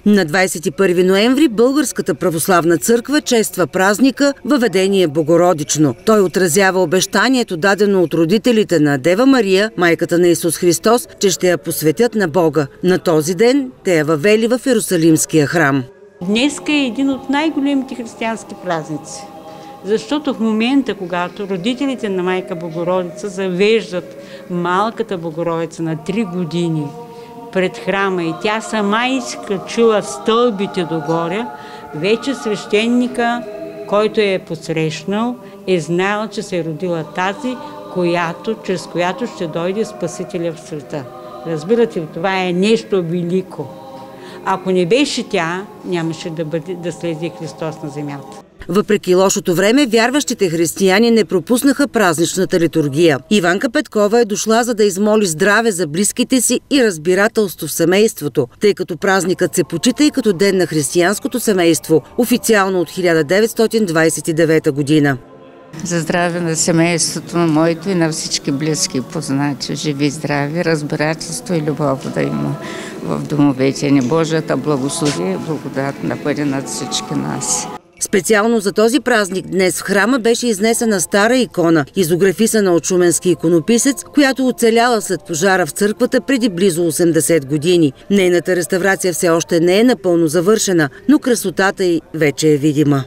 На 21 ноември Българската православна църква чества празника Въведение Богородично. Той отразява обещанието, дадено от родителите на Дева Мария, майката на Исус Христос, че ще я посветят на Бога. На този ден те я въвели в Йерусалимския храм. Днеска е един от най-големите християнски празници, защото в момента, когато родителите на майка Богородица завеждат малката Богородица на 3 години пред храма и тя сама изкачила стълбите догоре, вече свещеника, който е посрещнал, е знаел, че се е родила тази, чрез която ще дойде Спасителя в света. Разбирате ли, това е нещо велико. Ако не беше тя, нямаше да слезе Христос на земята. Въпреки лошото време, вярващите християни не пропуснаха празничната литургия. Иванка Петкова е дошла, за да измоли здраве за близките си и разбирателство в семейството, тъй като празникът се почита и като ден на християнското семейство, официално от 1929 година. За здраве на семейството на моето и на всички близки и познати. Живи, здрави, разбирателство и любов да има в домовете ни. Божията благослови и благодат да бъде над всички нас. Специално за този празник днес в храма беше изнесена стара икона, изографисана от шуменски иконописец, която оцеляла след пожара в църквата преди близо 80 години. Нейната реставрация все още не е напълно завършена, но красотата й вече е видима.